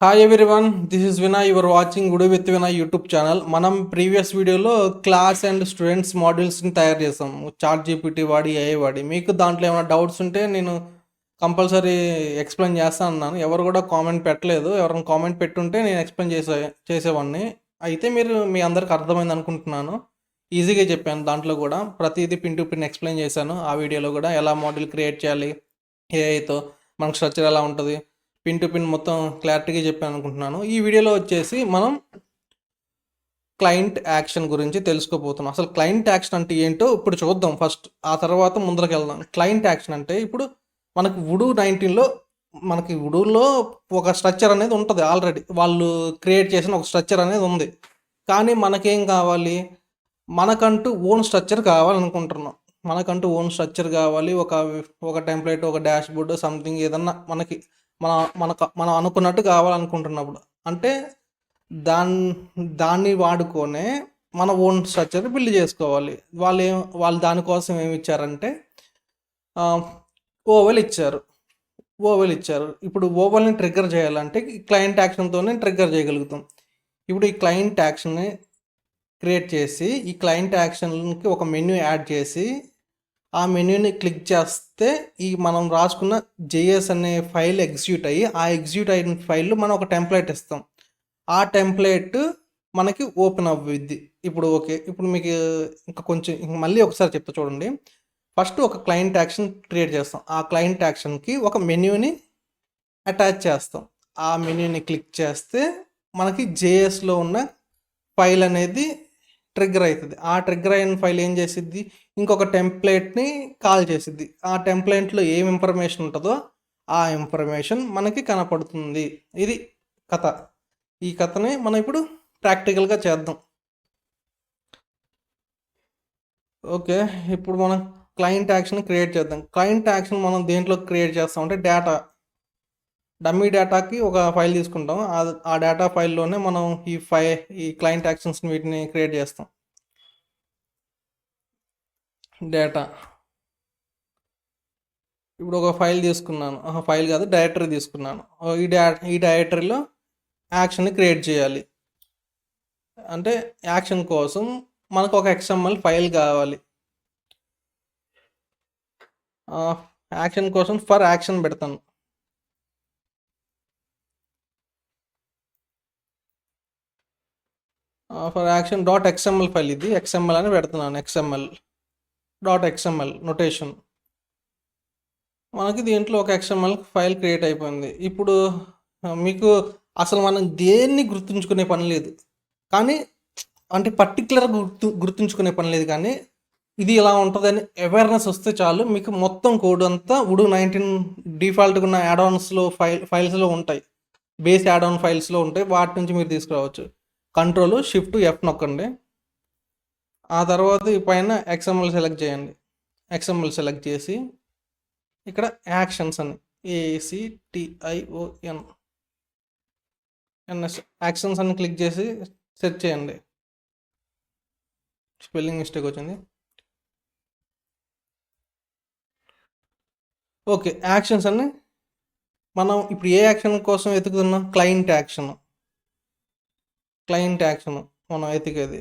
Hi everyone, this is Vinay. Your watching good with Vinay YouTube channel. మనం previous వీడియోలో class and students మాడ్యూల్స్ని తయారు చేసాం chat GPT వాడి, AI వాడి. మీకు దాంట్లో ఏమైనా డౌట్స్ ఉంటే నేను కంపల్సరీ ఎక్స్ప్లెయిన్ చేస్తాను అన్నాను. ఎవరు కూడా కామెంట్ పెట్టలేదు. ఎవరైనా కామెంట్ పెట్టుంటే నేను ఎక్స్ప్లెయిన్ చేసేవాడిని. అయితే మీరు మీ అందరికి అర్థమైంది అనుకుంటున్నాను. ఈజీగా చెప్పాను. దాంట్లో కూడా ప్రతిదీ పిన్ టు పిన్ ఎక్స్ప్లెయిన్ చేశాను. ఆ వీడియోలో కూడా ఎలా మాడ్యూల్ క్రియేట్ చేయాలి ఏఐతో, మనకు స్ట్రక్చర్ ఎలా ఉంటుంది, పిన్ టు పిన్ మొత్తం క్లారిటీగా చెప్పాను అనుకుంటున్నాను. ఈ వీడియోలో వచ్చేసి మనం క్లయింట్ యాక్షన్ గురించి తెలుసుకోబోతున్నాం. అసలు క్లయింట్ యాక్షన్ అంటే ఏంటో ఇప్పుడు చూద్దాం ఫస్ట్, ఆ తర్వాత ముందరకు వెళ్దాం. క్లయింట్ యాక్షన్ అంటే ఇప్పుడు మనకి వుడూ 19లో మనకి వుడూలో ఒక స్ట్రక్చర్ అనేది ఉంటుంది. ఆల్రెడీ వాళ్ళు క్రియేట్ చేసిన ఒక స్ట్రక్చర్ అనేది ఉంది. కానీ మనకేం కావాలి, మనకంటూ ఓన్ స్ట్రక్చర్ కావాలనుకుంటున్నాం. మనకంటూ ఓన్ స్ట్రక్చర్ కావాలి. ఒక టెంప్లెట్, ఒక డాష్ బోర్డు, సంథింగ్ ఏదన్నా మనకి మనం అనుకున్నట్టు కావాలనుకుంటున్నప్పుడు అంటే దాన్ని వాడుకొనే మన ఓన్ స్ట్రక్చర్ బిల్డ్ చేసుకోవాలి. వాళ్ళు దానికోసం ఏమి ఇచ్చారంటే ఓవెల్ ఇచ్చారు. ఇప్పుడు ఓవెల్ని ట్రిగ్గర్ చేయాలంటే క్లయింట్ యాక్షన్తోనే ట్రిగ్గర్ చేయగలుగుతాం. ఇప్పుడు ఈ క్లయింట్ యాక్షన్ని క్రియేట్ చేసి ఈ క్లయింట్ యాక్షన్కి ఒక మెన్యూ యాడ్ చేసి ఆ మెన్యూని క్లిక్ చేస్తే ఈ మనం రాసుకున్న జేఎస్ అనే ఫైల్ ఎగ్జిక్యూట్ అయ్యి, ఆ ఎగ్జిక్యూట్ అయిన ఫైల్లో మనం ఒక టెంప్లెట్ ఇస్తాం. ఆ టెంప్లెట్ మనకి ఓపెన్ అవ్విద్ది. ఇప్పుడు ఓకే, ఇప్పుడు మీకు ఇంకా కొంచెం మళ్ళీ ఒకసారి చెప్తా చూడండి. ఫస్ట్ ఒక క్లయింట్ యాక్షన్ క్రియేట్ చేస్తాం. ఆ క్లయింట్ యాక్షన్కి ఒక మెన్యూని అటాచ్ చేస్తాం. ఆ మెన్యూని క్లిక్ చేస్తే మనకి జేఎస్లో ఉన్న ఫైల్ అనేది ట్రిగ్గర్ అవుతుంది. ఆ ట్రిగ్గర్ అయిన ఫైల్ ఏం చేసిద్ది, ఇంకొక టెంప్లెట్ని కాల్ చేసిద్ది. ఆ టెంప్లెట్లో ఏం ఇన్ఫర్మేషన్ ఉంటుందో ఆ ఇన్ఫర్మేషన్ మనకి కనపడుతుంది. ఇది కథ. ఈ కథని మనం ఇప్పుడు ప్రాక్టికల్గా చేద్దాం. ఓకే, ఇప్పుడు మనం క్లయింట్ యాక్షన్ క్రియేట్ చేద్దాం. క్లయింట్ యాక్షన్ మనం దేంట్లో క్రియేట్ చేస్తాం అంటే డమ్మీ డేటాకి ఒక ఫైల్ తీసుకుంటాం. ఆ డేటా ఫైల్లోనే మనం ఈ క్లయింట్ యాక్షన్స్ వీటిని క్రియేట్ చేస్తాం. డేటా ఇప్పుడు ఒక ఫైల్ తీసుకున్నాను, ఫైల్ కాదు డైరెక్టరీ తీసుకున్నాను. ఈ డైరెక్టరీలో యాక్షన్ని క్రియేట్ చేయాలి. అంటే యాక్షన్ కోసం మనకు ఒక XML ఫైల్ కావాలి. యాక్షన్ కోసం ఫర్ యాక్షన్ పెడతాను. ఫర్ యాక్షన్ .xml ఫైల్, ఇది XML అని పెడుతున్నాను. XML.xml notation. మనకి దీంట్లో ఒక XML ఫైల్ క్రియేట్ అయిపోయింది. ఇప్పుడు మీకు అసలు మనం దేన్ని గుర్తుంచుకునే పని లేదు, కానీ అంటే పర్టికులర్గా గుర్తుంచుకునే పని లేదు, కానీ ఇది ఇలా ఉంటుందని అవేర్నెస్ వస్తే చాలు. మీకు మొత్తం కోడ్ అంతా వుడూ 19 డిఫాల్ట్గా ఉన్న యాడాన్స్లో ఫైల్స్లో ఉంటాయి. బేస్ యాడాన్ ఫైల్స్లో ఉంటాయి. వాటి నుంచి మీరు తీసుకురావచ్చు. కంట్రోల్ షిఫ్ట్ F నొక్కండి. ఆ తర్వాత ఈ పైన XML సెలెక్ట్ చేయండి. XML సెలెక్ట్ చేసి ఇక్కడ యాక్షన్స్ అని ACTIONS యాక్షన్స్ అని క్లిక్ చేసి సెర్చ్ చేయండి. స్పెల్లింగ్ మిస్టేక్ వచ్చింది. ఓకే, యాక్షన్స్ అని మనం ఇప్పుడు ఏ యాక్షన్ కోసం వెతుకుతున్నాం? క్లయింట్ యాక్షన్ మనం వెతికేది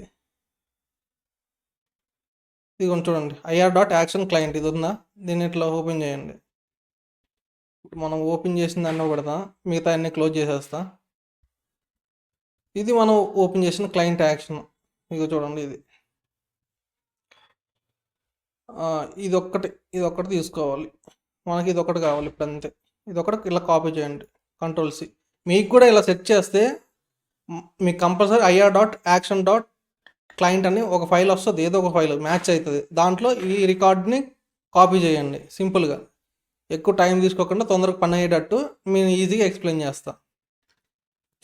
ఇది చూడండి. IR.action క్లయింట్ ఇది ఉందా? దీన్ని ఇట్లా ఓపెన్ చేయండి. మనం ఓపెన్ చేసిన దాన్ని పెడతాం, మిగతా అన్ని క్లోజ్ చేసేస్తా. ఇది మనం ఓపెన్ చేసిన క్లయింట్ యాక్షన్. ఇక చూడండి, ఇది ఒక్కటి తీసుకోవాలి. మనకి ఇది ఒకటి కావాలి ఇప్పుడు, అంతే. ఇది ఒకటి ఇలా కాపీ చేయండి, Ctrl+C. మీకు కూడా ఇలా సెట్ చేస్తే మీకు కంపల్సరీ IR.action.client అని ఒక ఫైల్ వస్తుంది. ఏదో ఒక ఫైల్ మ్యాచ్ అవుతుంది. దాంట్లో ఈ రికార్డ్ని కాపీ చేయండి సింపుల్గా. ఎక్కువ టైం తీసుకోకుండా తొందరగా పని అయ్యేటట్టు నేను ఈజీగా ఎక్స్ప్లెయిన్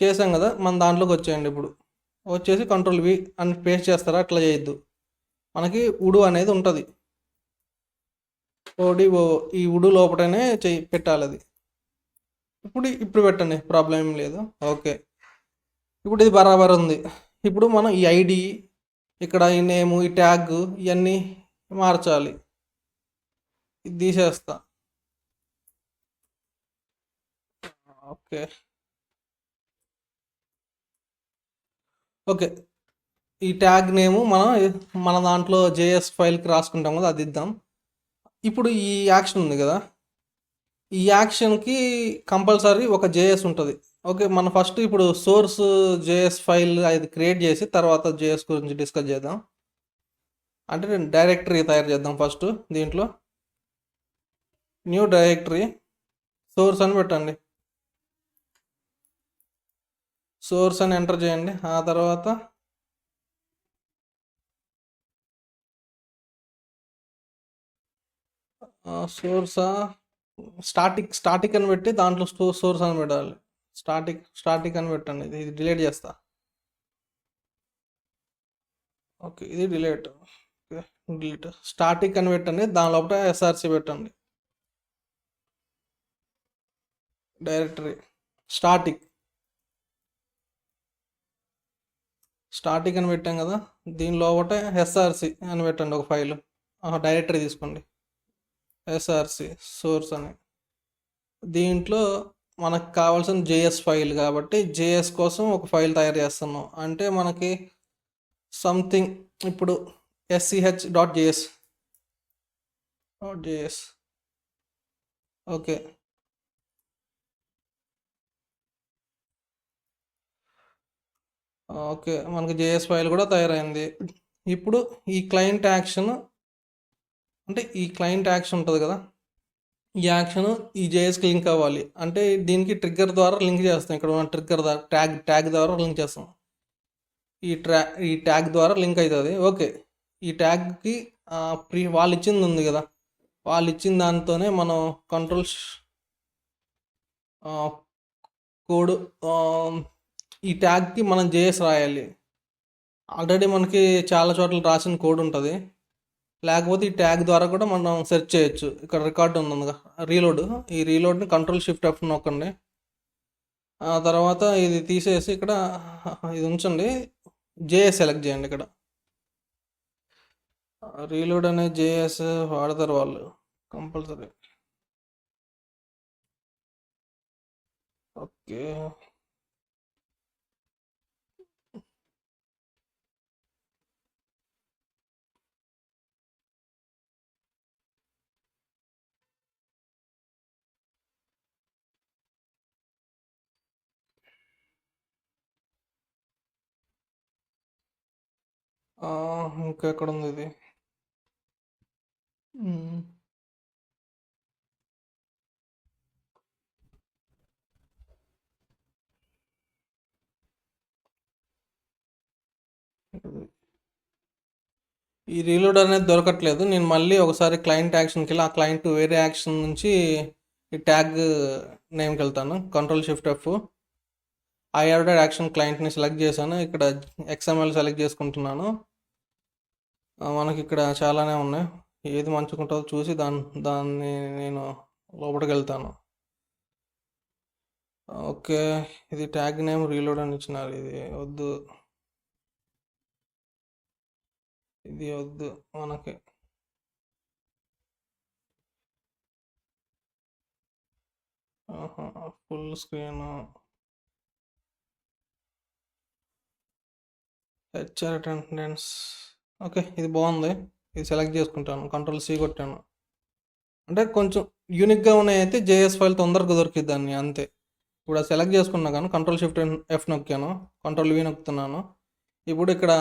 చేసాం కదా. మన దాంట్లోకి వచ్చేయండి. ఇప్పుడు వచ్చేసి Ctrl+V అని పేస్ట్ చేస్తారా? అట్లా చేయొద్దు. మనకి వుడూ అనేది ఉంటుంది. ఈ వుడూ లోపలనే పెట్టాలి అది. ఇప్పుడు పెట్టండి, ప్రాబ్లం ఏం లేదు. ఓకే, ఇప్పుడు ఇది బరాబర్ ఉంది. ఇప్పుడు మనం ఈ ఐడి, ఇక్కడ ఈ నేము, ఈ ట్యాగ్ ఇవన్నీ మార్చాలి. ఇది తీసేస్తా. Okay, okay. ఈ ట్యాగ్ నేము మన దాంట్లో జేఎస్ ఫైల్కి రాసుకుంటాం కదా, అది ఇద్దాం. ఇప్పుడు ఈ యాక్షన్ ఉంది కదా, ఈ యాక్షన్కి కంపల్సరీ ఒక జేఎస్ ఉంటుంది. ఓకే, మనం ఫస్ట్ ఇప్పుడు సోర్స్ జేఎస్ ఫైల్ అది క్రియేట్ చేసి తర్వాత జేఎస్ గురించి డిస్కస్ చేద్దాం. అంటే నేను డైరెక్టరీ తయారు చేద్దాం ఫస్ట్. దీంట్లో న్యూ డైరెక్టరీ సోర్స్ అని పెట్టండి. సోర్స్ అని ఎంటర్ చేయండి. ఆ తర్వాత సోర్సా స్టాటిక్ అని పెట్టి దాంట్లో సోర్స్ అని పెట్టాలి. స్టాటిక్ అని పెట్టండి. ఇది డిలీట్ చేస్తా. ఓకే, ఇది డిలీట్ స్టాటిక్ అని పెట్టండి. దాని లోపల ఎస్ఆర్సి పెట్టండి. డైరెక్టరీ స్టాటిక్ అని పెట్టాం కదా, దీని లోపల ఎస్ఆర్సి అని పెట్టండి. ఒక ఫైల్ డైరెక్టరీ తీసుకోండి, ఎస్ఆర్సి సోర్స్ అని. దీంట్లో మనకు కావాల్సిన జేఎస్ ఫైల్ కాబట్టి జేఎస్ కోసం ఒక ఫైల్ తయారు చేస్తున్నాం. అంటే మనకి సంథింగ్ ఇప్పుడు sch.js ఓకే. ఓకే, మనకి జేఎస్ ఫైల్ కూడా తయారైంది. ఇప్పుడు ఈ క్లయింట్ యాక్షన్ ఉంటుంది కదా, ఈ యాక్షన్ ఈ జేఎస్కి లింక్ అవ్వాలి. అంటే దీనికి ట్రిగ్గర్ ద్వారా లింక్ చేస్తాం. ఇక్కడ ఉన్న ట్రిగ్గర్ ట్యాగ్ ద్వారా లింక్ చేస్తాం. ఈ ట్యాగ్ ద్వారా లింక్ అవుతుంది. ఓకే, ఈ ట్యాగ్కి వాళ్ళు ఇచ్చింది ఉంది కదా, వాళ్ళు ఇచ్చిన దాంతోనే మనం కంట్రోల్స్ కోడ్ ఈ ట్యాగ్కి మనం జేఎస్ రాయాలి. ఆల్రెడీ మనకి చాలా చోట్ల రాసిన కోడ్ ఉంటుంది. లేకపోతే ఈ ట్యాగ్ ద్వారా కూడా మనం సెర్చ్ చేయొచ్చు. ఇక్కడ రికార్డు ఉంది, ఈ రీలోడ్ని Ctrl+Shift+F నొక్కండి. ఆ తర్వాత ఇది తీసేసి ఇక్కడ ఇది ఉంచండి, జేఎస్ సెలెక్ట్ చేయండి. ఇక్కడ రీలోడ్ అనే జేఎస్ వాడతారు వాళ్ళు కంపల్సరీ. ఓకే, ఇంకా ఎక్కడ ఉంది ఇది? ఈ రీలోడ్ అనేది దొరకట్లేదు. నేను మళ్ళీ ఒకసారి క్లయింట్ యాక్షన్కి వెళ్ళి ఆ క్లయింట్ వేరే యాక్షన్ నుంచి ఈ ట్యాగ్ నేమ్కి వెళ్తాను. Ctrl+Shift+F యాడెడ్ యాక్షన్ క్లయింట్ని సెలెక్ట్ చేశాను. ఇక్కడ XML సెలెక్ట్ చేసుకుంటున్నాను. మనకి ఇక్కడ చాలానే ఉన్నాయి. ఏది మంచుకుంటుందో చూసి దాన్ని నేను లోపలికి వెళ్తాను. ఓకే, ఇది ట్యాగ్ నేమ్ రీలోడ్ అని ఇచ్చినారు. ఇది వద్దు మనకి. Full screen HR attendance. Okay, ఇది బాగుంది. ఇది సెలెక్ట్ చేసుకుంటాను. Ctrl+C కొట్టాను. అంటే కొంచెం యూనిక్గా ఉన్నాయైతే జేఎస్ ఫైల్ తొందరగా దొరికిద్ది దాన్ని, అంతే. ఇప్పుడు అది సెలెక్ట్ చేసుకున్నా కానీ Ctrl+Shift+F నొక్కాను, Ctrl+V నొక్కుతున్నాను. ఇప్పుడు ఇక్కడ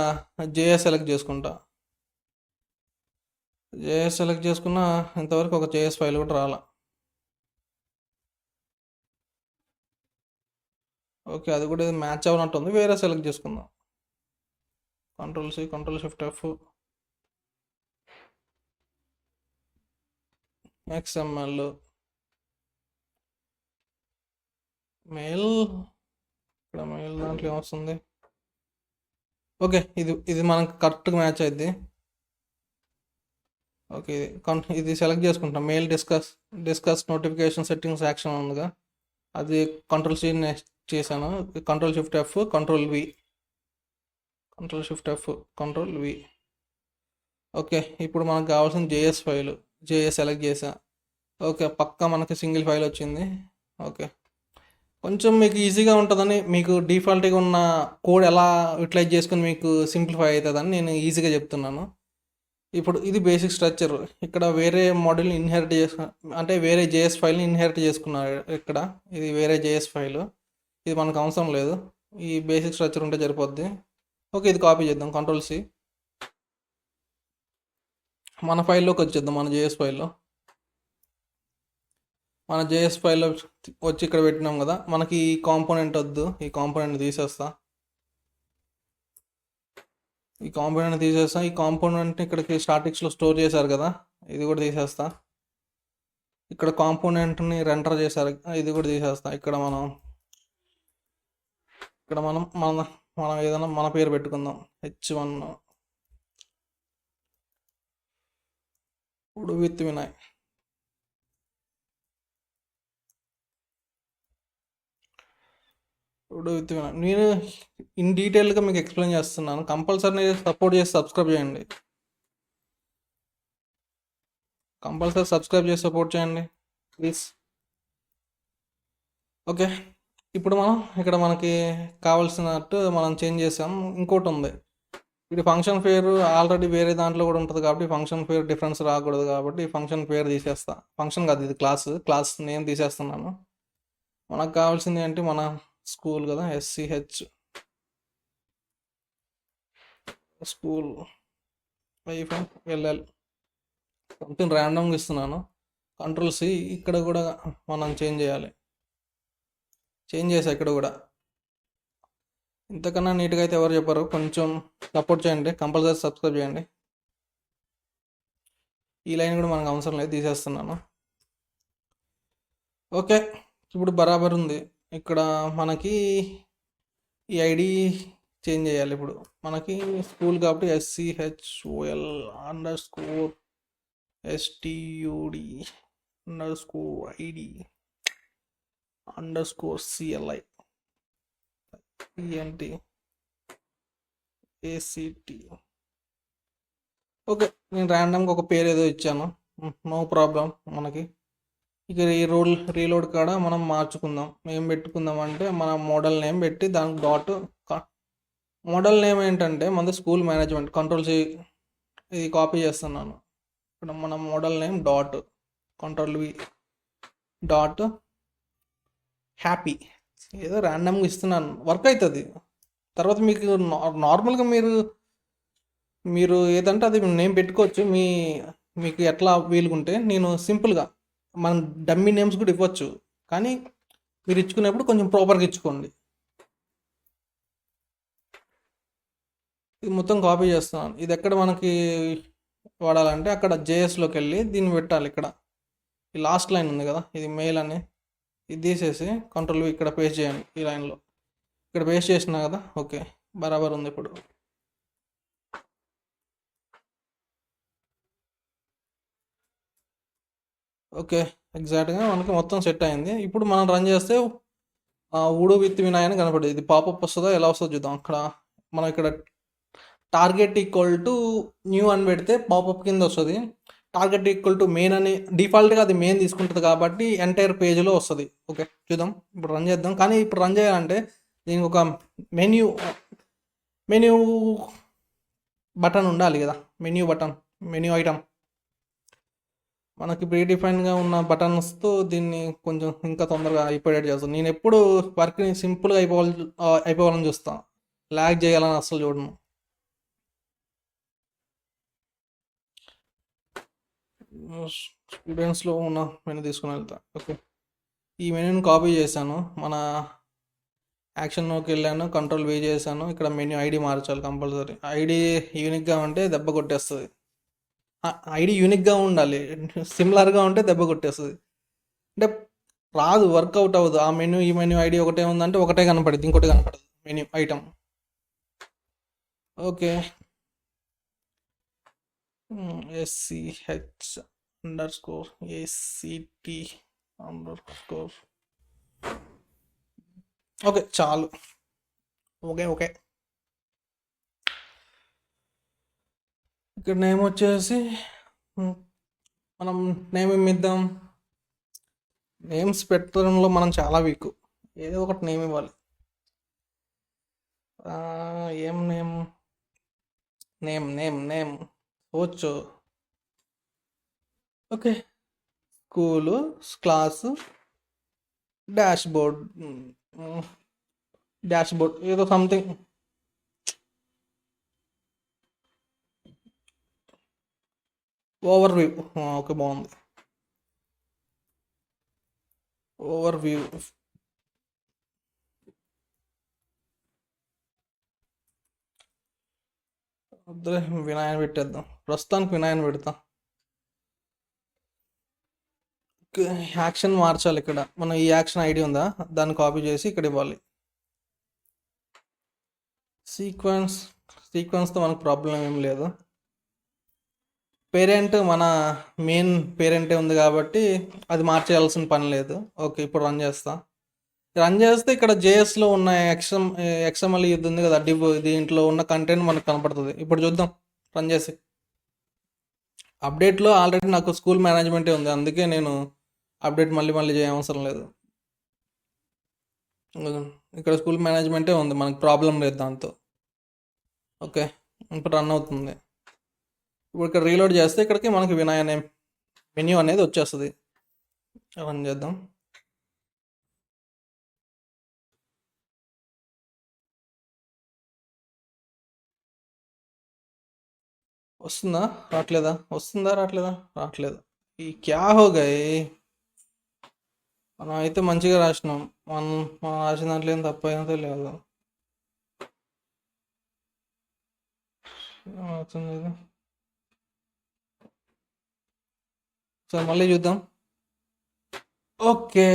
జేఎస్ సెలెక్ట్ చేసుకుంటా. జేఎస్ సెలెక్ట్ చేసుకున్న ఇంతవరకు ఒక జేఎస్ ఫైల్ కూడా రాలా. ఓకే, అది కూడా మ్యాచ్ అవ్వనట్టుంది. వేరే సెలెక్ట్ చేసుకుందాం. Ctrl+C Ctrl+Shift+F XML mail. ఇక్కడ మెయిల్ దాంట్లో ఏమొస్తుంది? ఓకే, ఇది మనకు కరెక్ట్గా మ్యాచ్ అయింది. ఓకే, ఇది సెలెక్ట్ చేసుకుంటాం. Mail discuss notification settings action ఉందిగా, అది Ctrl+C చేశాను. Ctrl+Shift+F Ctrl+V. ఓకే, ఇప్పుడు మనకు కావాల్సిన జేఎస్ ఫైల్ సెలెక్ట్ చేసా. ఓకే, పక్కా మనకి సింగిల్ ఫైల్ వచ్చింది. ఓకే, కొంచెం మీకు ఈజీగా ఉంటుందని, మీకు డిఫాల్ట్గా ఉన్న కోడ్ ఎలా యూటిలైజ్ చేసుకుని మీకు సింప్లిఫై అవుతుందని నేను ఈజీగా చెప్తున్నాను. ఇప్పుడు ఇది బేసిక్ స్ట్రక్చర్. ఇక్కడ వేరే మోడల్ని ఇన్హెరిట్ చేసుకు, అంటే వేరే జేఎస్ ఫైల్ని ఇన్హెరిట్ చేసుకున్నారు. ఇక్కడ ఇది వేరే జేఎస్ ఫైల్, ఇది మనకు అవసరం లేదు. ఈ బేసిక్ స్ట్రక్చర్ ఉంటే సరిపోద్ది. ఓకే, ఇది కాపీ చేద్దాం, కంట్రోల్ సి. మన ఫైల్లోకి వచ్చేద్దాం. మన జేఎస్ ఫైల్లో వచ్చి ఇక్కడ పెట్టినాం కదా. మనకి ఈ కాంపోనెంట్ వద్దు, ఈ కాంపోనెంట్ తీసేస్తా. ఈ కాంపోనెంట్ని ఇక్కడికి స్టాటిక్స్లో స్టోర్ చేశారు కదా, ఇది కూడా తీసేస్తా. ఇక్కడ కాంపోనెంట్ని రెండర్ చేశారు, ఇది కూడా తీసేస్తా. ఇక్కడ మనం మనం ఏదైనా మన పేరు పెట్టుకుందాం, H1 ఉడు విత్ వినయ్. నేను ఇన్ డీటెయిల్గా మీకు ఎక్స్ప్లెయిన్ చేస్తున్నాను. కంపల్సరీ సపోర్ట్ చేసి సబ్స్క్రైబ్ చేయండి. సపోర్ట్ చేయండి ప్లీజ్. ఓకే, ఇప్పుడు మనం ఇక్కడ మనకి కావాల్సినట్టు మనం చేంజ్ చేసాం. ఇంకోటి ఉంది, ఇది ఫంక్షన్ పేరు ఆల్రెడీ వేరే దాంట్లో కూడా ఉంటుంది కాబట్టి ఫంక్షన్ పేరు డిఫరెన్స్ రాకూడదు కాబట్టి ఫంక్షన్ పేరు తీసేస్తా. ఫంక్షన్ కాదు, ఇది క్లాస్ నేమ్ తీసేస్తున్నాను. మనకు కావాల్సింది ఏంటి, మన స్కూల్ కదా, SCH స్కూల్ -LL సంథింగ్ ర్యాండమ్గా ఇస్తున్నాను. Control C. ఇక్కడ కూడా మనం చేంజ్ చేసా. ఇక్కడ కూడా ఇంతకన్నా నీట్గా అయితే ఎవరు చెప్పారు. కొంచెం సపోర్ట్ చేయండి, కంపల్సరీ సబ్స్క్రైబ్ చేయండి. ఈ లైన్ కూడా మనకు అవసరం లేదు, తీసేస్తున్నాను. ఓకే, ఇప్పుడు బరాబర్ ఉంది. ఇక్కడ మనకి ఈ ఐడి చేంజ్ చేయాలి. ఇప్పుడు మనకి స్కూల్ కాబట్టి SCHOL_STUD_ID_CLI ENT ACT. ఓకే, నేను ర్యాండమ్గా ఒక పేరు ఏదో ఇచ్చాను, నో ప్రాబ్లం. మనకి ఇక ఈ రీలోడ్ కాడ మనం మార్చుకుందాం. ఏం పెట్టుకుందాం అంటే మన మోడల్ నేమ్ పెట్టి దానికి మోడల్ నేమ్ ఏంటంటే మన స్కూల్ మేనేజ్మెంట్. కంట్రోల్ సి, ఇది కాపీ చేస్తున్నాను. ఇక్కడ మన model name control V happy. ఏదో ర్యాండమ్గా ఇస్తున్నాను, వర్క్ అవుతుంది. తర్వాత మీకు నార్మల్గా మీరు ఏదంటే అది నేమ్ పెట్టుకోవచ్చు, మీకు ఎట్లా వీలుకుంటే. నేను సింపుల్గా మనం డమ్మీ నేమ్స్ కూడా ఇవ్వచ్చు, కానీ మీరు ఇచ్చుకునేప్పుడు కొంచెం ప్రాపర్గా ఇచ్చుకోండి. ఇది మొత్తం కాపీ చేస్తున్నాను. ఇది ఎక్కడ మనకి వాడాలంటే అక్కడ జేఎస్లోకి వెళ్ళి దీన్ని పెట్టాలి. ఇక్కడ ఈ లాస్ట్ లైన్ ఉంది కదా, ఇది మెయిల్ అని, ఇది తీసేసి కంట్రోల్ ఇక్కడ పేస్ట్ చేయండి. ఈ లైన్లో ఇక్కడ పేస్ట్ చేసినా కదా. ఓకే, బరాబర్ ఉంది. ఇప్పుడు ఓకే, ఎగ్జాక్ట్గా మనకి మొత్తం సెట్ అయింది. ఇప్పుడు మనం రన్ చేస్తే ఉడు విత్ వినాయ్ అని కనపడేది. ఇది పాపప్ వస్తుందో ఎలా వస్తుందో చూద్దాం. అక్కడ మనం ఇక్కడ టార్గెట్ న్యూ అని పెడితే పాపప్ కింద వస్తుంది. టార్గెట్ మెయిన్ అని డిఫాల్ట్గా అది మెయిన్ తీసుకుంటుంది కాబట్టి ఎంటైర్ పేజ్లో వస్తుంది. ఓకే, చూద్దాం. ఇప్పుడు రన్ చేద్దాం. కానీ ఇప్పుడు రన్ చేయాలంటే దీనికి ఒక మెన్యూ బటన్ ఉండాలి కదా, మెన్యూ ఐటమ్. మనకి ప్రీడిఫైన్గా ఉన్న బటన్స్తో దీన్ని కొంచెం ఇంకా తొందరగా అయిపోయేట్ చేస్తాను. నేను ఎప్పుడు వర్క్ని సింపుల్గా అయిపోవాలని చూస్తాను, ల్యాగ్ చేయాలని అస్సలు చూడను. స్టూడెంట్స్లో ఉన్న మెనూ తీసుకుని వెళ్తా. ఓకే, ఈ మెనూని కాపీ చేశాను. మన యాక్షన్లోకి వెళ్ళాను, కంట్రోల్ V చేశాను. ఇక్కడ మెనూ ఐడి మార్చాలి కంపల్సరీ. ఐడి యూనిక్గా ఉంటే దెబ్బ కొట్టేస్తుంది. ఐడి యూనిక్గా ఉండాలి, సిమిలర్గా ఉంటే దెబ్బ కొట్టేస్తుంది. అంటే రాదు, వర్కౌట్ అవ్వదు. ఆ ఈ మెనూ ఐడి ఒకటే ఉందంటే ఒకటే కనపడుతుంది, ఇంకోటి కనపడదు menu item. Okay, SCH_ACT_. Okay, చాలు. ఓకే, ఇక్కడ నేమ్ వచ్చేసి మనం నేమ్ ఏమిద్దాం. నేమ్స్ పెట్టడంలో మనం చాలా వీక్. ఏదో ఒకటి నేమ్ ఇవ్వాలి. ఏం నేమ్? నేమ్ వచ్చు. Okay, school, class, dash board, dash board ఏదో సంథింగ్. Over view. ఓకే, బాగుంది. Over view. వద్దులే, వినాయన పెట్టేద్దాం ప్రస్తుతానికి. వినాయన పెడతాం. యాక్షన్ మార్చాలి ఇక్కడ. మనం ఈ యాక్షన్ ఐడి ఉందా, దాన్ని కాపీ చేసి ఇక్కడ ఇవ్వాలి. సీక్వెన్స్తో మనకు ప్రాబ్లం ఏం లేదు. పేరెంట్ మన మెయిన్ పేరెంటే ఉంది కాబట్టి అది మార్చేయాల్సిన పని లేదు. ఓకే, ఇప్పుడు రన్ చేస్తే ఇక్కడ జేఎస్లో ఉన్న ఎక్స్ఎంఎల్ ఇది ఉంది కదా, డివ్, దీంట్లో ఉన్న కంటెంట్ మనకు కనపడుతుంది. ఇప్పుడు చూద్దాం రన్ చేసి. అప్డేట్లో ఆల్రెడీ నాకు స్కూల్ మేనేజ్మెంటే ఉంది, అందుకే నేను అప్డేట్ మళ్ళీ చేయవసరం లేదు. ఇక్కడ స్కూల్ మేనేజ్మెంటే ఉంది, మనకు ప్రాబ్లం లేదు దాంతో. ఓకే, ఇప్పుడు రన్ అవుతుంది. ఇప్పుడు ఇక్కడ రీలోడ్ చేస్తే ఇక్కడికి మనకి వినాయన మెన్యూ అనేది వచ్చేస్తుంది. రన్ చేద్దాం. వస్తుందా రావట్లేదా? రావట్లేదు. ఈ క్యా హో గయే. మనం అయితే మంచిగా రాసినాం. మనం రాసిన దాంట్లో ఏం తప్పు అయినదో లేదు. అవుతుంది ఇది. సరే మళ్ళీ చూద్దాం. ఓకే,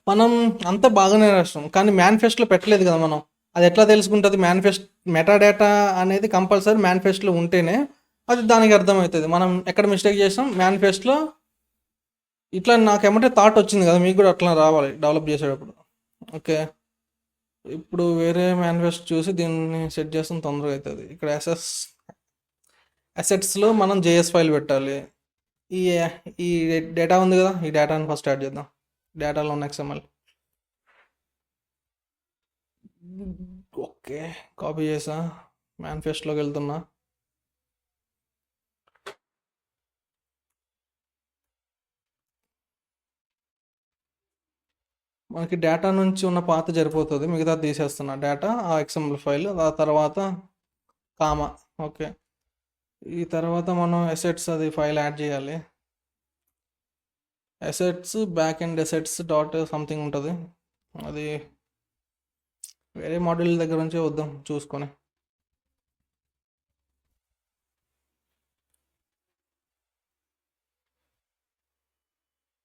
మనం అంతా బాగానే రాసినాం, కానీ మేనిఫెస్టోలో పెట్టలేదు కదా మనం. అది ఎట్లా తెలుసుకుంటుంది? మెటాడేటా అనేది కంపల్సరీ మేనిఫెస్టోలో ఉంటేనే అది దానికి అర్థమవుతుంది. మనం ఎక్కడ మిస్టేక్ చేసాం మేనిఫెస్టోలో. ఇట్లా నాకేమంటే థాట్ వచ్చింది కదా, మీకు కూడా అట్లా రావాలి డెవలప్ చేసేటప్పుడు. ఓకే, ఇప్పుడు వేరే మేనిఫెస్టో చూసి దీన్ని సెట్ చేస్తాం, తొందరగా అవుతుంది. ఇక్కడ అసెట్స్లో మనం జేఎస్ ఫైల్ పెట్టాలి. ఈ డేటా ఉంది కదా, ఈ డేటాని ఫస్ట్ యాడ్ చేద్దాం. డేటాలో ఉన్న XML. ఓకే, కాపీ చేసా, మేనిఫెస్టోలోకి వెళ్తున్నా. మనకి డేటా నుంచి ఉన్న పాత సరిపోతుంది, మిగతా తీసేస్తున్నా. డేటా, ఆ XML ఫైల్, ఆ తర్వాత కామా. ఓకే, ఈ తర్వాత మనం అసెట్స్ అది ఫైల్ యాడ్ చేయాలి. Assets back and assets dot something ఉంటుంది. అది వేరే మాడ్యూల్ దగ్గర నుంచి వద్దాం చూసుకొని.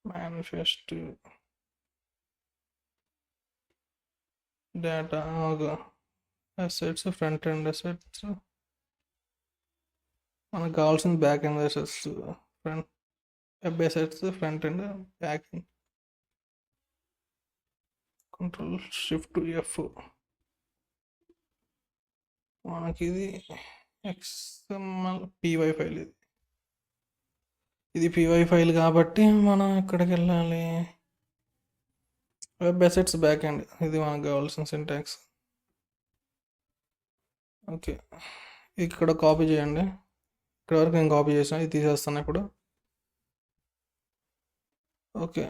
Manifesto data assets, front end assets. మనకు కావాల్సింది back end assets, front web assets, front end, back end. Ctrl+Shift+F. మనకి ఇది XML PY ఫైల్. ఇది PY ఫైల్ కాబట్టి మనం ఎక్కడికి వెళ్ళాలి? వెబ్ అసెట్స్ బ్యాక్ ఎండ్, ఇది మనకు కావాల్సిన సింటాక్స్. ఓకే, ఇక్కడ కాపీ చేయండి. ఇక్కడ వరకు నేను కాపీ చేసాను, ఇది తీసేస్తాను ఇప్పుడు. Okay,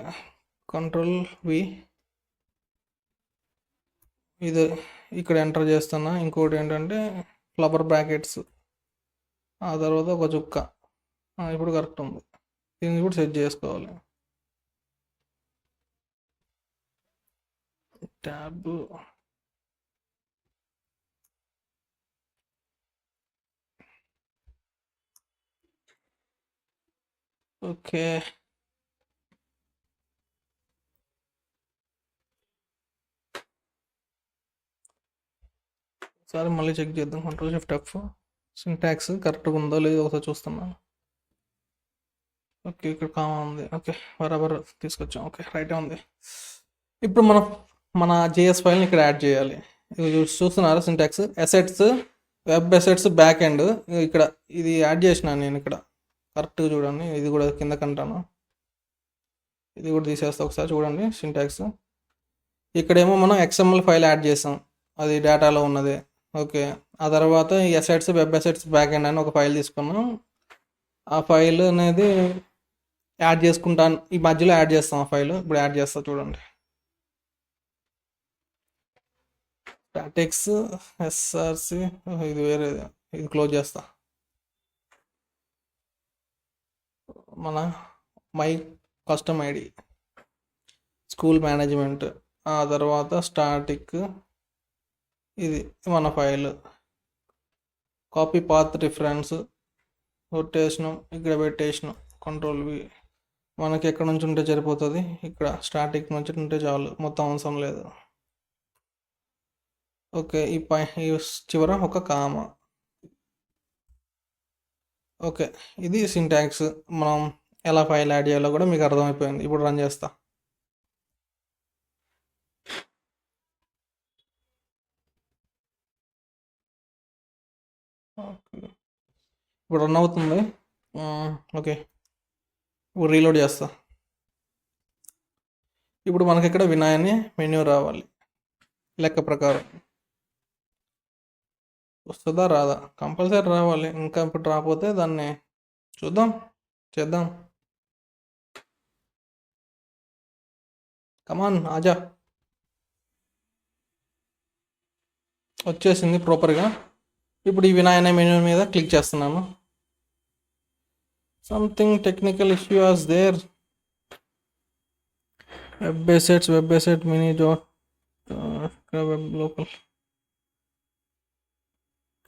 Ctrl+V. ఇది ఇక్కడ ఎంటర్ చేస్తున్నా. ఇంకోటి ఏంటంటే ఫ్లవర్ బ్రాకెట్స్, ఆ తర్వాత ఒక చుక్క. ఇప్పుడు కరెక్ట్ ఉంది. దీన్ని కూడా సెట్ చేసుకోవాలి. ట్యాబ్. ఓకే, సరే మళ్ళీ చెక్ చేద్దాం. Ctrl+Shift+F. సింటాక్స్ కరెక్ట్గా ఉందో లేదో ఒకసారి చూస్తున్నాను. ఓకే, ఇక్కడ కామా ఉంది. ఓకే, బరాబర్ తీసుకొచ్చాం. ఓకే, రైటే ఉంది. ఇప్పుడు మన జేఎస్ ఫైల్ని ఇక్కడ యాడ్ చేయాలి. ఇది చూస్తున్నారా syntax? Assets, web assets, back end. ఇక్కడ ఇది యాడ్ చేసినాను నేను. ఇక్కడ కరెక్ట్గా చూడండి. ఇది కూడా కింద కంటాను. ఇది కూడా తీసేస్తా, ఒకసారి చూడండి సింటాక్స్. ఇక్కడేమో మనం XML ఫైల్ యాడ్ చేసాం, అది డేటాలో ఉన్నది. ఓకే, ఆ తర్వాత ఈ assets web assets back end అని ఒక ఫైల్ తీసుకున్నాం. ఆ ఫైల్ అనేది యాడ్ చేసుకుంటాను, ఈ మధ్యలో యాడ్ చేస్తాం ఆ ఫైల్. ఇప్పుడు యాడ్ చేస్తా చూడండి. స్టాటిక్స్ SRC, ఇది వేరేది, ఇది క్లోజ్ చేస్తా. మన my custom ID, school management, ఆ తర్వాత స్టాటిక్, ఇది మన file. Copy path reference, rotation ఇక్కడ పెట్టేసిన, కంట్రోల్ V. మనకి ఎక్కడ నుంచి ఉంటే సరిపోతుంది, ఇక్కడ స్టాటిక్ నుంచి ఉంటే చాలు, మొత్తం అవసరం లేదు. ఓకే, ఈ చివర ఒక కామ. ఓకే, ఇది సింటాక్స్. మనం ఎలా ఫైల్ యాడ్ చేయాలో కూడా మీకు అర్థమైపోయింది. ఇప్పుడు రన్ చేస్తా. ఓకే, ఇప్పుడు రన్ అవుతుంది. ఓకే, ఇప్పుడు రీలోడ్ చేస్తా. ఇప్పుడు మనకి ఇక్కడ వినాయని మెన్యూ రావాలి లెక్క ప్రకారం. వస్తుందా రాదా? కంపల్సరీ రావాలి. ఇంకా ఇప్పుడు రాకపోతే దాన్ని చూద్దాం, చేద్దాం. కమాన్ ఆజా. వచ్చేసింది ప్రాపర్గా. ఇప్పుడు ఈ వినాయన మెనూ మీద క్లిక్ చేస్తున్నాను. Something technical issue was there. Web asset mini dot web local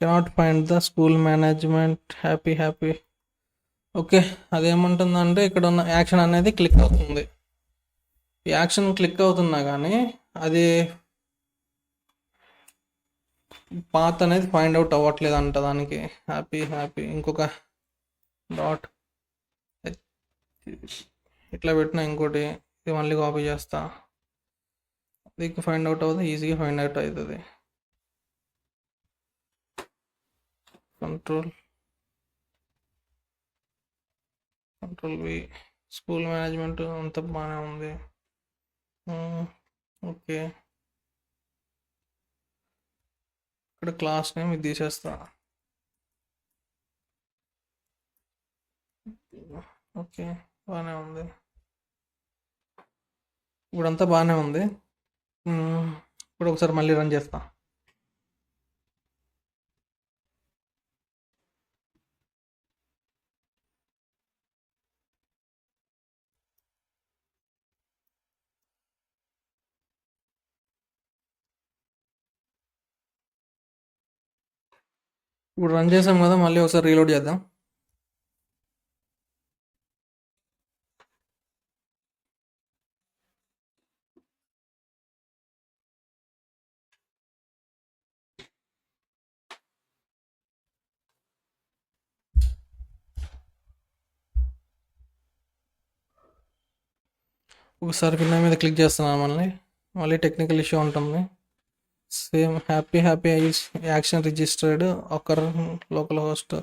cannot find the school management happy. Okay, అదేమంటుందంటే ఇక్కడ ఉన్న యాక్షన్ అనేది క్లిక్ అవుతుంది. ఈ యాక్షన్ క్లిక్ అవుతున్నా కానీ అది పాత్ అనేది ఫైండ్ అవుట్ అవ్వట్లేదు అంట. దానికి హ్యాపీ ఇంకొక డాట్ ఇట్లా పెట్టిన, ఇంకోటి ఇది మళ్ళీ కాపీ చేస్తా. దీనికి ఫైండ్ అవుట్ అవుతుంది, ఈజీగా ఫైండ్ అవుట్ అవుతుంది. Control V. స్కూల్ మేనేజ్మెంట్ అంత బాగానే ఉంది. ఓకే, ఇక్కడ క్లాస్ నేమ్ ఇది తీసేస్తా. ఓకే, బాగానే ఉంది. ఇప్పుడంతా బాగానే ఉంది. ఇప్పుడు ఒకసారి మళ్ళీ రన్ చేస్తా. ఇప్పుడు రన్ చేసాం కదా, మళ్ళీ ఒకసారి రీలోడ్ చేద్దాం. ఒకసారి పిన్న మీద క్లిక్ చేస్తున్నాను, మళ్ళీ టెక్నికల్ ఇష్యూ ఉంటుంది. సేమ్ హ్యాపీ యాక్షన్ రిజిస్టర్డ్ ఒకర్ local host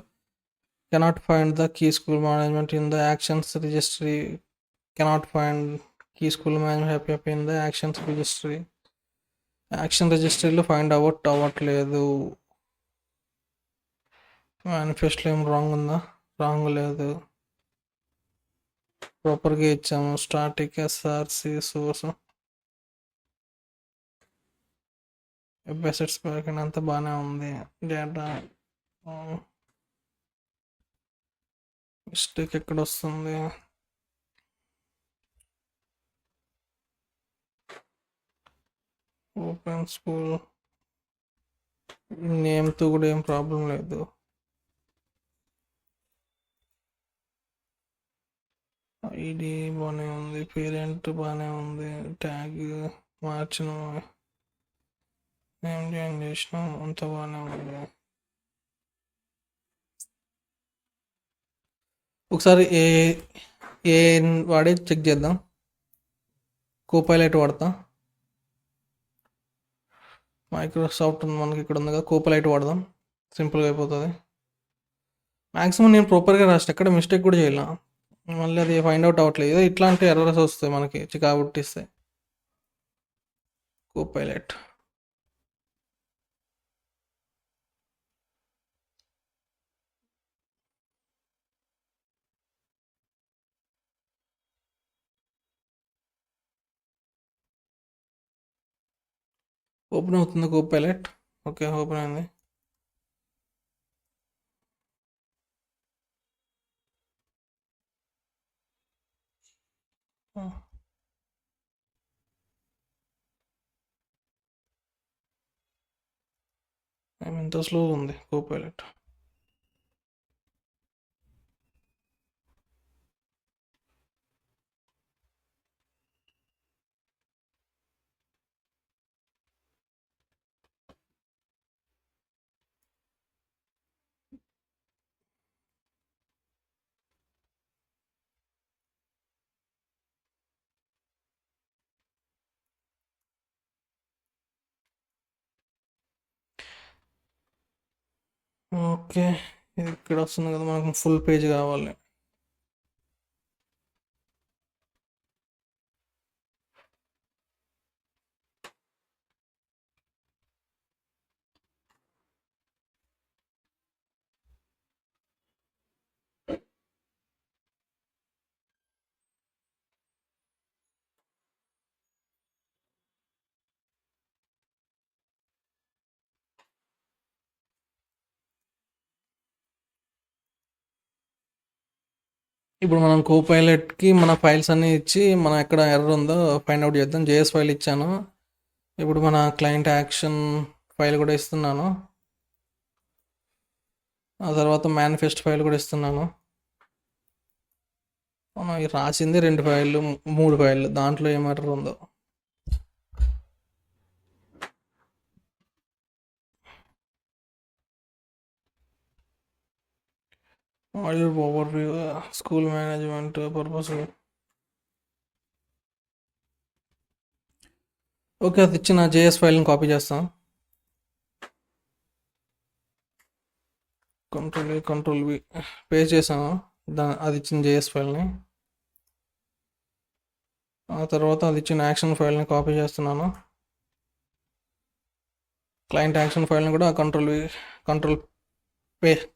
cannot find the key school management in the actions registry. Cannot find key school management happy in the actions registry. Action రిజిస్ట్రీలో find out అవ్వట్లేదు. మేనిఫెస్టోలో ఏం wrong ఉందా? Wrong లేదు, ప్రాపర్గా ఇచ్చాము. Static SRC source web assets back end అంతా బాగానే ఉంది. డేటా మిస్టేక్ ఎక్కడ వస్తుంది? ఓపెన్ స్కూల్ నేమ్తో కూడా ఏం ప్రాబ్లం లేదు. ఐడి బాగానే ఉంది, పేరెంట్ బాగానే ఉంది, ట్యాగ్ మార్చిన, నేమ్ జాయిన్ చేసినాం, అంత బాగానే ఉంది. ఒకసారి ఏ వాడి చెక్ చేద్దాం. కోపైలట్ వాడతా. మైక్రోసాఫ్ట్ మనకి ఇక్కడ ఉంది కదా, కోపైలట్ వాడదాం, సింపుల్గా అయిపోతుంది. మ్యాక్సిమం నేను ప్రాపర్గా రాసిన, ఎక్కడ మిస్టేక్ కూడా చేయాల. మళ్ళీ అది ఫైండ్ అవుట్ అవ్వట్లేదు. ఇట్లాంటి ఎర్రర్స్ వస్తాయి మనకి, చికాకు పుట్టిస్తాయి. Copilot. ఓపెన్ అవుతుంది Copilot. ఓకే, ఓపెన్ అయింది. ఎంత స్లో ఉంది Copilot. ఓకే, ఇది ఇక్కడ వస్తుంది కదా, మనకు ఫుల్ పేజ్ కావాలి. ఇప్పుడు మనం Copilotకి మన ఫైల్స్ అన్నీ ఇచ్చి మనం ఎక్కడ ఎర్రర్ ఉందో ఫైండ్ అవుట్ చేద్దాం. జేఎస్ ఫైల్ ఇచ్చాను. ఇప్పుడు మన క్లయింట్ యాక్షన్ ఫైల్ కూడా ఇస్తున్నాను. ఆ తర్వాత మేనిఫెస్ట్ ఫైల్ కూడా ఇస్తున్నాను. మనం రాసింది 2 ఫైళ్ళు 3 ఫైళ్ళు, దాంట్లో ఏం ఎర్రర్ ఉందో. Audio over view, school management purpose. Okay, అది ఇచ్చిన జేఎస్ ఫైల్ని కాపీ చేస్తాం. కంట్రోల్ వి పేస్ట్ చేసాను అది ఇచ్చిన జేఎస్ ఫైల్ని. ఆ తర్వాత అది ఇచ్చిన యాక్షన్ ఫైల్ని కాపీ చేస్తున్నాను. క్లయింట్ యాక్షన్ ఫైల్ని కూడా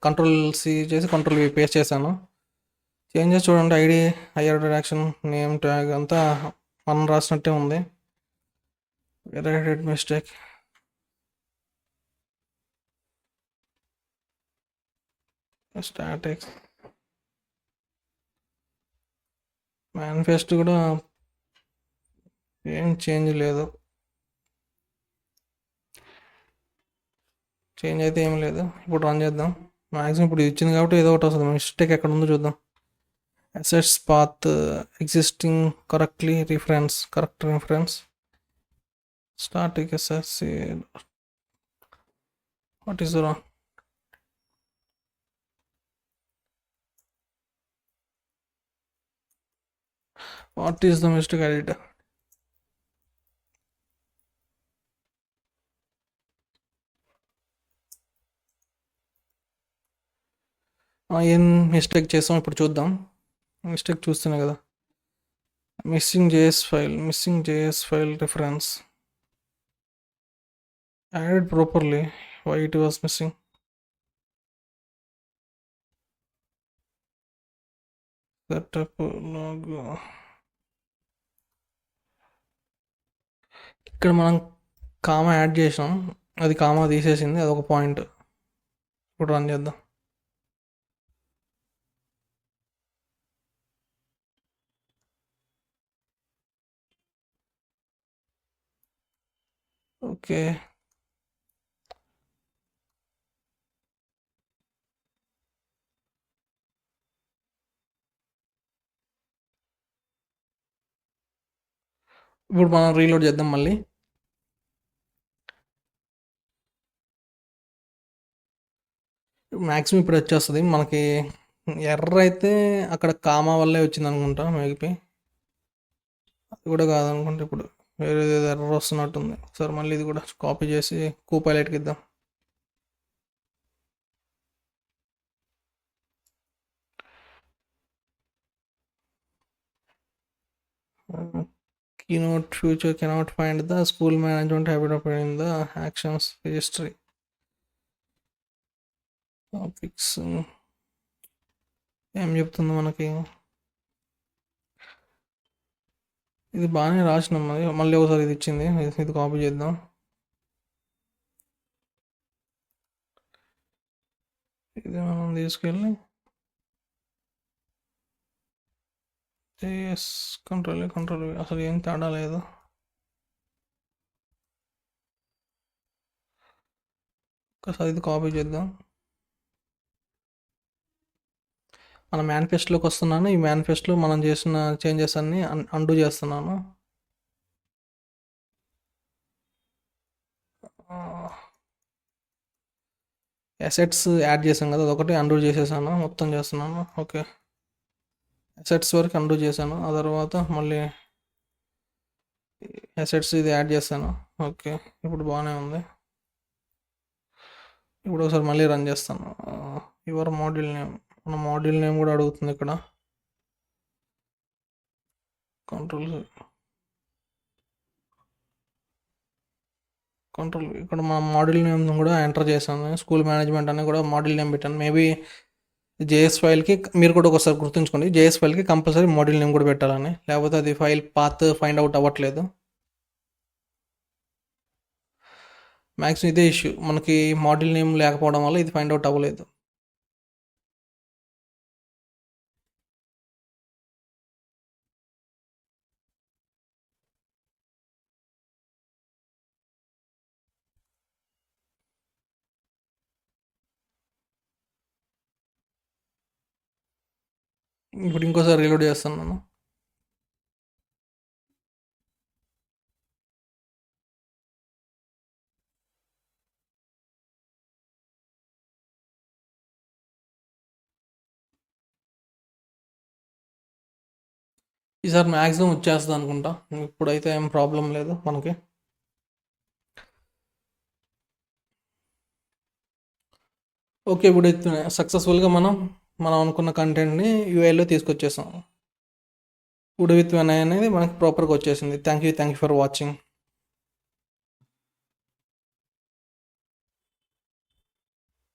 కంట్రోల్ సి చేసి కంట్రోల్ వి పేస్ట్ చేశాను. చేంజెస్ చూడండి, ID, hire action, name tag అంతా మనం రాసినట్టే ఉంది. Aerated mistake. స్టాటిక్స్ మేనిఫెస్ట్ కూడా ఏం చేంజ్ లేదు. చేంజ్ అయితే ఏం లేదు. ఇప్పుడు రన్ చేద్దాం. మ్యాక్సిమం ఇప్పుడు ఇచ్చింది కాబట్టి ఏదో ఒకటి వస్తుంది. మిస్టేక్ ఎక్కడ ఉందో చూద్దాం. Assets path existing correct reference static SSC. What is wrong? What is the mistake edit? ఏం మిస్టేక్ చేసాం ఇప్పుడు చూద్దాం. మిస్టేక్ చూస్తున్నా కదా. Missing JS file reference added properly. Why it was missing? Setup log. ఇక్కడ మనం కామా యాడ్ చేసాం, అది కామా తీసేసింది, అదొక పాయింట్. ఇప్పుడు రన్ చేద్దాం. ఓకే, ఇప్పుడు మనం రీలోడ్ చేద్దాం మళ్ళీ. మ్యాక్సిమం ఇప్పుడు వచ్చేస్తుంది మనకి. ఎర్రర్ అయితే అక్కడ కామా వల్లే వచ్చింది అనుకుంటా, మేబీ. అది కూడా కాదనుకుంటే ఇప్పుడు వేరే ఎర్రర్ వస్తున్నట్టుంది. ఒకసారి మళ్ళీ ఇది కూడా కాపీ చేసి Copilotకి ఇద్దాం. keynote future cannot find the school management habit of in the actions history topics ఏం చెప్తుంది మనకి ఇది బాగానే రాసినాం మరి మళ్ళీ ఒకసారి ఇది ఇచ్చింది ఇది కాపీ చేద్దాం ఇది మనం తీసుకెళ్ళి జేఎస్ కంట్రోల్ అసలు ఏం తేడా లేదు ఒకసారి ఇది కాపీ చేద్దాం మన మేనిఫెస్టోలోకి వస్తున్నాను ఈ మేనిఫెస్టోలో మనం చేసిన చేంజెస్ అన్ని అండూ చేస్తున్నాను అసెట్స్ యాడ్ చేసాం కదా అదొకటి అండూ చేసేసాను మొత్తం చేస్తున్నాను ఓకే అసెట్స్ వరకు అండూ చేశాను ఆ తర్వాత మళ్ళీ అసెట్స్ ఇది యాడ్ చేస్తాను ఓకే ఇప్పుడు బాగానే ఉంది ఇప్పుడు ఒకసారి మళ్ళీ రన్ చేస్తాను యువర్ మాడ్యూల్ నేమ్ మన మాడ్యూల్ నేమ్ కూడా అడుగుతుంది ఇక్కడ కంట్రోల్ ఇక్కడ మన మాడ్యూల్ నేమ్ కూడా ఎంటర్ చేశాను స్కూల్ మేనేజ్మెంట్ అని కూడా మాడ్యూల్ నేమ్ పెట్టాను మేబీ జేఎస్ ఫైల్కి మీరు కూడా ఒకసారి గుర్తుంచుకోండి జేఎస్ ఫైల్కి కంపల్సరీ మాడ్యూల్ నేమ్ కూడా పెట్టాలని లేకపోతే అది ఫైల్ పాత్ ఫైండ్ అవుట్ అవ్వట్లేదు మ్యాక్సిమం ఇదే ఇష్యూ మనకి మాడ్యూల్ నేమ్ లేకపోవడం వల్ల ఇది ఫైండ్ అవుట్ అవ్వలేదు ఇప్పుడు ఇంకోసారి రీలోడ్ చేస్తున్నాను ఈసారి మ్యాక్సిమం వచ్చేస్తుంది అనుకుంటా ఇప్పుడైతే ఏం ప్రాబ్లం లేదు మనకి ఓకే ఇప్పుడు సక్సెస్ఫుల్గా మనం అనుకున్న కంటెంట్ని యూఐలో తీసుకొచ్చేసాం ఉడ్ విత్ వినయ్ అనేది మనకి ప్రాపర్గా వచ్చేసింది థ్యాంక్ యూ ఫర్ వాచింగ్